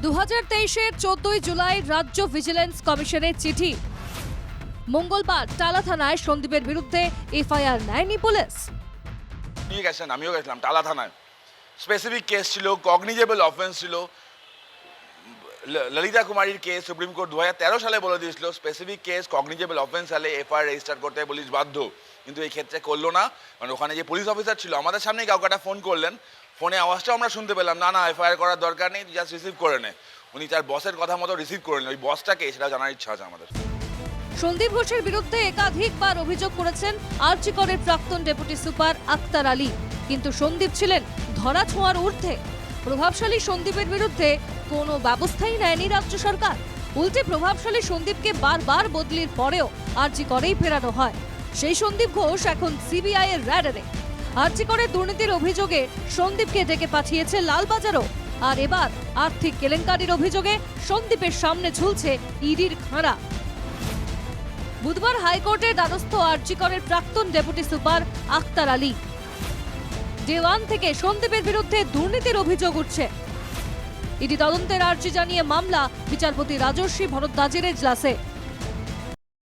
2023-এর 14 জুলাই রাজ্য ভিজিলেন্স কমিশনের চিঠি। মঙ্গলবার টালা থানায় সন্দীপের বিরুদ্ধে এফআইআর নেয়নি পুলিশ। নিয়ে গেছেন, আমিও গেছিলাম টালা থানায়। স্পেসিফিক কেস ছিল, কগনিজেবল অফেন্স ছিল। ললিতা কুমারীর কেস সুপ্রিম কোর্ট 2013 সালে বলে দিয়েছিল স্পেসিফিক কেস কগনিজেবল অফেন্স হলে এফআইআর রেজিস্টার করতে পুলিশ বাধ্য, কিন্তু এই ক্ষেত্রে করলো না। কারণ ওখানে যে পুলিশ অফিসার ছিল আমাদের সামনেই কাউকে একটা ফোন করলেন, ফোনে আওয়াজটাও আমরা শুনতে পেলাম, না এফআইআর করার দরকার নেই, জাস্ট রিসিভ করে নে। উনি তার বসের কথা মতো রিসিভ করলেন। ওই বসটাকে সেটা জানার ইচ্ছা আছে আমাদের। সন্দীপ ঘোষের বিরুদ্ধে একাধিকবার অভিযোগ করেছেন আরজি করের প্রাক্তন ডেপুটি সুপার আক্তার আলী, কিন্তু সন্দীপ ছিলেন ধরা ছোঁয়ার ঊর্ধ্বে। প্রভাবশালী সন্দীপের বিরুদ্ধে কোনো ব্যবস্থাই নেয়নি রাজ্য সরকার। উল্টে প্রভাবশালী সন্দীপকে বারবার বদলির পরেও আরজি করেই ফেরানো হয়। সেই সন্দীপ ঘোষ এখন সিবিআই এর র্যাডারে। আরজি করে দুর্নীতির অভিযোগে সন্দীপকে ডেকে পাঠিয়েছে লালবাজারও। আর এবার আর্থিক কেলেঙ্কারির অভিযোগে সন্দীপের সামনে ঝুলছে ইডির খাঁড়া। বুধবার হাইকোর্টের দ্বারস্থ আরজি করের প্রাক্তন deputy super Akhtar Ali. Day 1 থেকে সন্দীপের বিরুদ্ধে দুর্নীতির অভিযোগ উঠছে। ইডি তদন্তের আর্জি জানিয়ে মামলা বিচারপতি রাজর্ষি ভরদ্বাজের এজলাসে।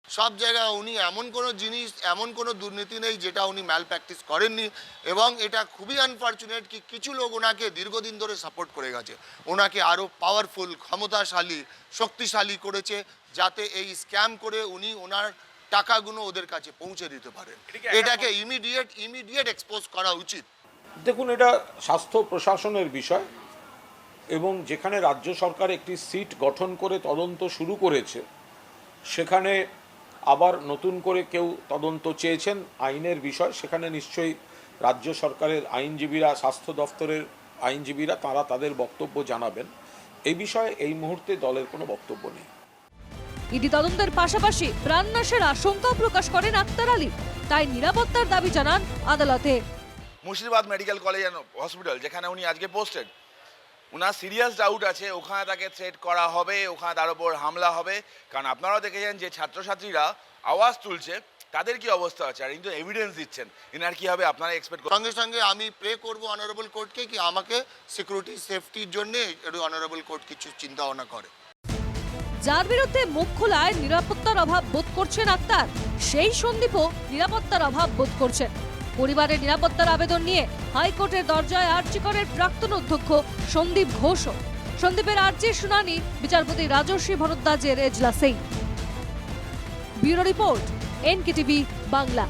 সব জায়গায় উনি এমন কোনো জিনিস, এমন কোনো দুর্নীতি নেই যেটা উনি ম্যাল প্র্যাকটিস করেননি, এবং এটা খুবই আনফর্চুনেট কি কিছু লোক ওনাকে দীর্ঘদিন ধরে সাপোর্ট করে গেছে, ওনাকে আরও পাওয়ারফুল, ক্ষমতাশালী, শক্তিশালী করেছে, যাতে এই স্ক্যাম করে উনি ওনার টাকাগুলো ওদের কাছে পৌঁছে দিতে পারেন। এটাকে ইমিডিয়েট এক্সপোজ করা উচিত। দেখুন, এটা স্বাস্থ্য প্রশাসনের বিষয়, এবং যেখানে রাজ্য সরকার একটি সিট গঠন করে তদন্ত শুরু করেছে, সেখানে আবার নতুন করে কেউ তদন্ত চেয়েছেন, আইনের বিষয়, সেখানে নিশ্চয়ই রাজ্য সরকারের আইনজীবীরা, স্বাস্থ্য দফতরের আইনজীবীরা তারা তাদের বক্তব্য জানাবেন। এই বিষয়ে এই মুহূর্তে দলের কোনো বক্তব্য নেই। ইডি তদন্তের পাশাপাশি প্রাণনাশের আশঙ্কা প্রকাশ করেন আক্তার আলী, তাই নিরাপত্তার দাবি জানান আদালতে। Murshidabad medical college and hospital, যেখানে উনি আজকে পোস্টেড, ওনার সিরিয়াস ডাউট আছে ওখানে তাকে থ্রেট করা হবে, ওখানে তার উপর হামলা হবে। কারণ আপনারাও দেখেছেন যে ছাত্রছাত্রীরা আওয়াজ তুলছে, তাদের কি অবস্থা আছে, আর কিন্তু এভিডেন্স দিচ্ছেন, এনার কি হবে আপনারা এক্সপেক্ট করেন? সঙ্গে সঙ্গে আমি প্রে করবো অনারেবল কোর্টকে কি আমাকে সিকিউরিটি সেফটির জন্য একটু অনারেবল কোর্ট কিছু চিন্তা ভাবনা করে। যার বিরুদ্ধে মুখ খোলায় নিরাপত্তার অভাব বোধ করছেন আক্তার, সেই সন্দীপও নিরাপত্তার অভাব বোধ করছেন। পরিবারের নিরাপত্তার আবেদন নিয়ে হাইকোর্টের দরজায় আরজি করের প্রাক্তন অধ্যক্ষ সন্দীপ ঘোষও। সন্দীপের আর্জির শুনানি বিচারপতি রাজর্ষি ভরদ্বাজের এজলাসেই। Bureau report, NKTV Bangla.